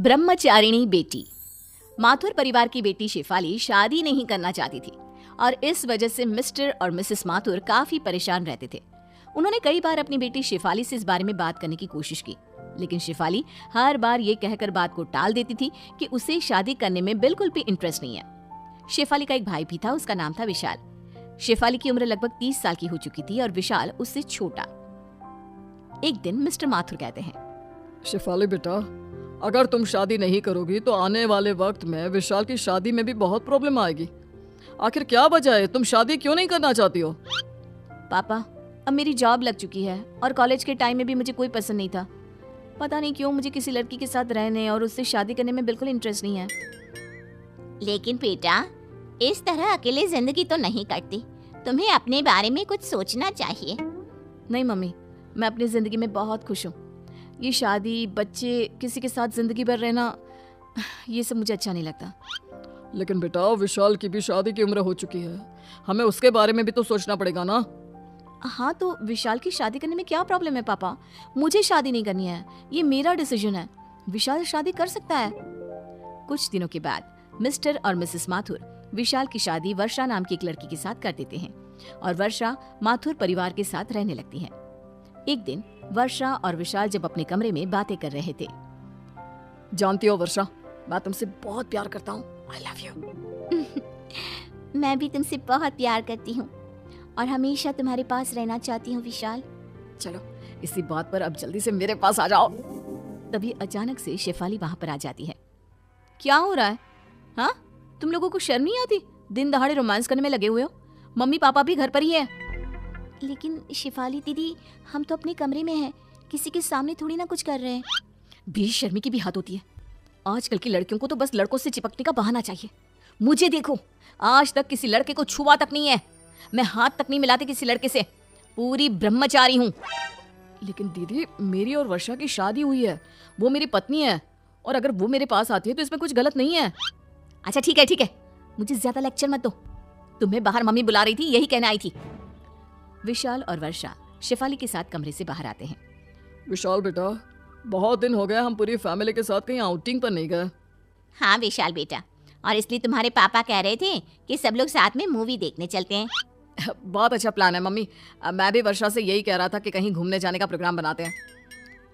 ब्रह्मचारिणी बेटी। माथुर परिवार की बेटी शेफाली शादी नहीं करना चाहती थी और इस वजह से मिस्टर और मिसेस माथुर काफी परेशान रहते थे। उन्होंने कई बार अपनी बेटी शेफाली से इस बारे में बात करने की कोशिश की, लेकिन शेफाली हर बार ये कहकर बात को टाल देती थी कि उसे शादी करने में बिल्कुल भी इंटरेस्ट नहीं है। शेफाली का एक भाई भी था, उसका नाम था विशाल। शेफाली की उम्र लगभग 30 साल की हो चुकी थी और विशाल उससे छोटा। एक दिन मिस्टर माथुर कहते हैं, शेफाली बेटा, अगर तुम शादी नहीं करोगी तो आने वाले वक्त में विशाल की शादी में भी बहुत प्रॉब्लम आएगी। आखिर क्या वजह है, तुम शादी क्यों नहीं करना चाहती हो? पापा, अब मेरी जॉब लग चुकी है और कॉलेज के टाइम में भी मुझे कोई पसंद नहीं था। पता नहीं क्यों मुझे किसी लड़की के साथ रहने और उससे शादी करने में बिल्कुल इंटरेस्ट नहीं है। लेकिन बेटा, इस तरह अकेले जिंदगी तो नहीं कटती। तुम्हें अपने बारे में कुछ सोचना चाहिए। नहीं मम्मी, मैं अपनी जिंदगी में बहुत खुश हूँ। ये शादी, बच्चे, किसी के साथ जिंदगी भर रहना, ये सब मुझे अच्छा नहीं लगता। लेकिन बेटा, विशाल की भी शादी की उम्र हो चुकी है, हमें उसके बारे में भी तो सोचना पड़ेगा ना। हाँ, तो विशाल की शादी करने में क्या प्रॉब्लम है पापा? मुझे शादी नहीं करनी है, ये मेरा डिसीजन है। विशाल शादी कर सकता है। कुछ दिनों के बाद मिस्टर और मिसेस माथुर विशाल की शादी वर्षा नाम की एक लड़की के साथ कर देते हैं और वर्षा माथुर परिवार के साथ रहने लगती है। एक दिन वर्षा और विशाल जब अपने कमरे में बातें कर रहे थे। जानती हो वर्षा, मैं तुमसे बहुत प्यार करता हूँ। I love you. मैं भी तुमसे बहुत प्यार करती हूँ और हमेशा तुम्हारे पास रहना चाहती हूँ विशाल। चलो, इसी बात पर अब जल्दी से मेरे पास आ जाओ। तभी अचानक से शेफाली वहां पर आ जाती है। क्या हो रहा है? हाँ, तुम लोगों को शर्म नहीं आती? दिन दहाड़े रोमांस करने में लगे हुए हो। मम्मी पापा भी घर पर ही है। लेकिन शेफाली दीदी, हम तो अपने कमरे में हैं, किसी के सामने थोड़ी ना कुछ कर रहे हैं। बेशर्मी की भी हद होती है। आजकल की लड़कियों को तो बस लड़कों से चिपकने का बहाना चाहिए। मुझे देखो, आज तक किसी लड़के को छुआ तक नहीं है। मैं हाथ तक नहीं मिलाती किसी लड़के से। पूरी ब्रह्मचारी हूँ। लेकिन दीदी, मेरी और वर्षा की शादी हुई है, वो मेरी पत्नी है, और अगर वो मेरे पास आती है तो इसमें कुछ गलत नहीं है। अच्छा ठीक है, मुझे ज्यादा लेक्चर मत दो। तुम्हें बाहर मम्मी बुला रही थी, यही कहने आई थी। विशाल और वर्षा शेफाली के साथ कमरे से बाहर आते हैं। विशाल बेटा, बहुत दिन हो गए हम पूरी फैमिली के साथ कहीं आउटिंग पर नहीं गए। हाँ विशाल बेटा, और इसलिए तुम्हारे पापा कह रहे थे कि सब लोग साथ में मूवी देखने चलते हैं। बहुत अच्छा प्लान है मम्मी। मैं भी वर्षा से यही कह रहा था कि कहीं घूमने जाने का प्रोग्राम बनाते हैं।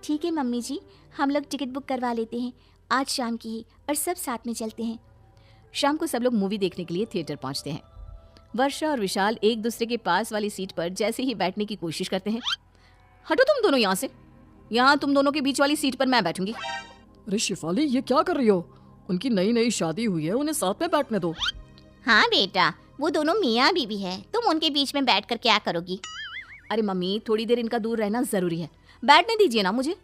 ठीक है मम्मी जी, हम लोग टिकट बुक करवा लेते हैं आज शाम की ही, और सब साथ में चलते हैं। शाम को सब लोग मूवी देखने के लिए थिएटर पहुंचते हैं। वर्षा और विशाल एक दूसरे के पास वाली सीट पर जैसे ही बैठने की कोशिश करते हैं। हटो तुम दोनों यहाँ से, यहाँ तुम दोनों के बीच वाली सीट पर मैं बैठूंगी। अरे शेफाली, ये क्या कर रही हो? उनकी नई नई शादी हुई है, उन्हें साथ में बैठने दो। हाँ बेटा, वो दोनों मियाँ बीवी है, तुम उनके बीच में बैठकर क्या करोगी? अरे मम्मी, थोड़ी देर इनका दूर रहना जरूरी है, बैठने दीजिए ना मुझे।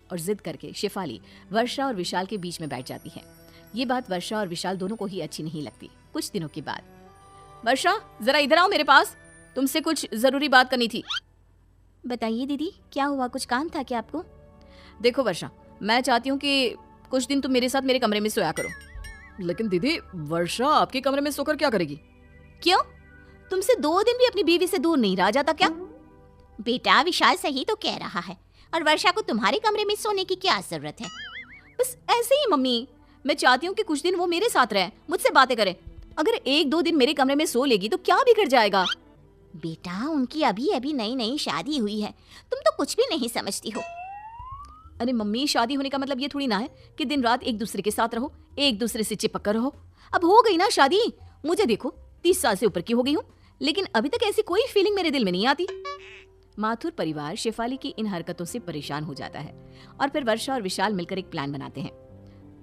और जिद करके शेफाली वर्षा और विशाल के बीच में बैठ जाती है। ये बात वर्षा और विशाल दोनों को ही अच्छी नहीं लगती। कुछ दिनों के बाद, वर्षा जरा इधर आओ मेरे पास, तुमसे कुछ जरूरी बात करनी थी। बताइए दीदी, क्या हुआ? कुछ काम था क्या आपको? देखो वर्षा, मैं चाहती हूँ कि कुछ दिन तुम मेरे साथ मेरे कमरे में सोया करो। लेकिन दीदी, वर्षा आपके कमरे में सोकर क्या करेगी? क्यों? तुमसे 2 दिन भी अपनी बीवी से दूर नहीं रहा जाता क्या? बेटा, विशाल सही तो कह रहा है, और वर्षा को तुम्हारे कमरे में सोने की क्या जरूरत है? बस ऐसे ही मम्मी, मैं चाहती हूँ कि कुछ दिन वो मेरे साथ रहे, मुझसे बातें करे। अगर 1-2 दिन मेरे कमरे में सो लेगी तो क्या बिगड़ जाएगा? बेटा, उनकी अभी अभी नई नई शादी हुई है, तुम तो कुछ भी नहीं समझती हो। अरे मम्मी, शादी होने का मतलब ये थोड़ी ना है कि दिन रात एक दूसरे के साथ रहो, एक दूसरे से चिपक कर रहो। अब हो गई ना शादी। मुझे देखो, 30 साल से ऊपर की हो गई हूँ, लेकिन अभी तक ऐसी कोई फीलिंग मेरे दिल में नहीं आती। माथुर परिवार शेफाली की इन हरकतों से परेशान हो जाता है और फिर वर्षा और विशाल मिलकर एक प्लान बनाते हैं।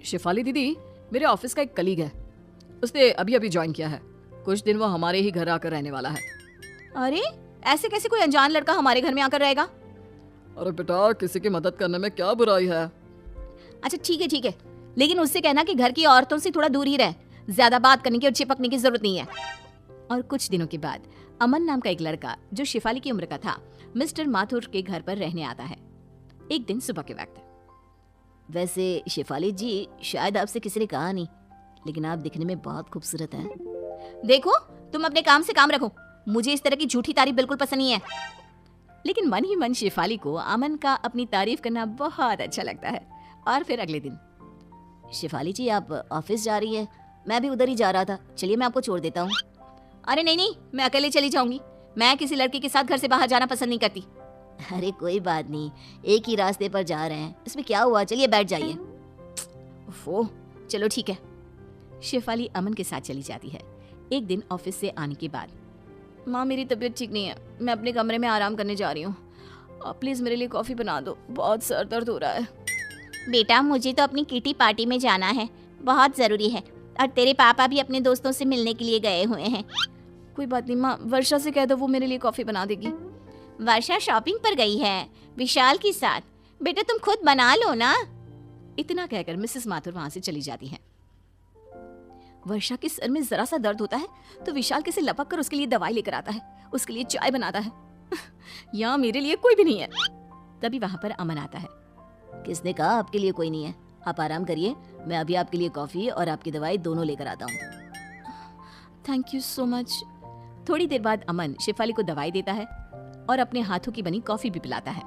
शेफाली दीदी, मेरे ऑफिस का एक कलीग है, उसने अभी अभी ज्वाइन किया है। कुछ दिन वो हमारे ही घर आकर रहने वाला है। अरे, ऐसे कैसे कोई अनजान लड़का हमारे घर में आकर रहेगा? अरे बेटा, किसी की मदद करने में क्या बुराई है? अच्छा ठीक है, लेकिन उससे कहना कि घर की औरतों से थोड़ा दूर ही रहे, ज्यादा बात करने की और चिपकने की जरूरत नहीं है। और कुछ दिनों के बाद अमन नाम का एक लड़का, जो शेफाली की उम्र का था, मिस्टर माथुर के घर पर रहने आता है। एक दिन सुबह के वक्त। वैसे शेफाली जी, शायद आपसे किसी ने कहा नहीं, लेकिन आप दिखने में बहुत खूबसूरत हैं। देखो, तुम अपने काम से काम रखो, मुझे इस तरह की झूठी तारीफ बिल्कुल पसंद नहीं है। लेकिन मन ही मन शेफाली को अमन का अपनी तारीफ करना बहुत अच्छा लगता है। और फिर अगले दिन, शिफाली जी आप ऑफिस जा रही है, मैं भी उधर ही जा रहा था, चलिए मैं आपको छोड़ देता हूँ। अरे नहीं नहीं, मैं अकेले चली जाऊंगी। मैं किसी लड़के के साथ घर से बाहर जाना पसंद नहीं करती। अरे कोई बात नहीं, एक ही रास्ते पर जा रहे हैं, इसमें क्या हुआ, चलिए बैठ जाइए। वो चलो ठीक है। शेफाली अमन के साथ चली जाती है। एक दिन ऑफिस से आने के बाद, माँ मेरी तबीयत ठीक नहीं है, मैं अपने कमरे में आराम करने जा रही हूँ, आप प्लीज़ मेरे लिए कॉफ़ी बना दो, बहुत सर दर्द हो रहा है। बेटा मुझे तो अपनी किटी पार्टी में जाना है, बहुत ज़रूरी है, और तेरे पापा भी अपने दोस्तों से मिलने के लिए गए हुए हैं। कोई बात नहीं माँ, वर्षा से कह दो वो मेरे लिए कॉफ़ी बना देगी। वर्षा शॉपिंग पर गई है विशाल के साथ, बेटा तुम खुद बना लो ना। इतना कहकर मिसेस माथुर वहां से चली जाती हैं। वर्षा के सर में जरा सा दर्द होता है तो विशाल कैसे लपक कर उसके लिए दवाई लेकर आता है, उसके लिए चाय बनाता है। यहाँ मेरे लिए कोई भी नहीं है। तभी वहां पर अमन आता है। किसने कहा आपके लिए कोई नहीं है, आप आराम करिए, मैं अभी आपके लिए कॉफी और आपकी दवाई दोनों लेकर आता हूँ। Thank you so much. थोड़ी देर बाद अमन शेफाली को दवाई देता है और अपने हाथों की बनी कॉफी भी पिलाता है।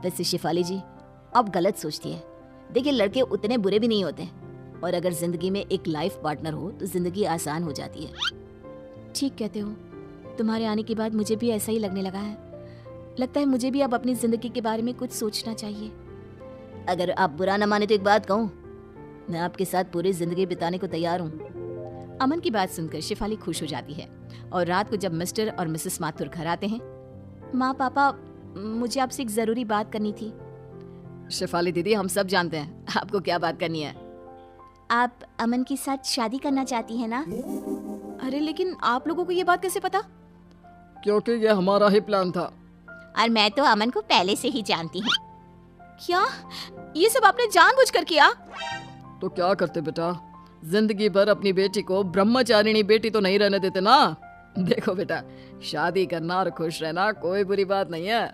वैसे शेफाली जी आप गलत सोचती है, देखिए लड़के उतने बुरे भी नहीं होते, और अगर जिंदगी में एक लाइफ पार्टनर हो तो जिंदगी आसान हो जाती है। ठीक कहते हो, तुम्हारे आने के बाद मुझे भी ऐसा ही लगने लगा है। लगता है मुझे भी अब अपनी जिंदगी के बारे में कुछ सोचना चाहिए। अगर आप बुरा न माने तो एक बात कहूँ, मैं आपके साथ पूरी जिंदगी बिताने को तैयार हूँ। अमन की बात सुनकर शेफाली खुश हो जाती है और रात को जब मिस्टर और मिसेस माथुर घर आते हैं, माँ पापा मुझे आपसे एक जरूरी बात करनी थी। शेफाली दीदी हम सब जानते हैं आपको क्या बात करनी है। आप अमन के साथ शादी करना चाहती है ना? अरे लेकिन आप लोगों को ये बात कैसे पता? क्योंकि ये हमारा ही प्लान था। और मैं तो अमन को पहले से ही जानती हूँ। क्या ये सब आपने जानबूझकर किया? तो क्या करते बेटा, जिंदगी भर अपनी बेटी को ब्रह्मचारिणी बेटी तो नहीं रहने देते ना। देखो बेटा, शादी करना और खुश रहना कोई बुरी बात नहीं है।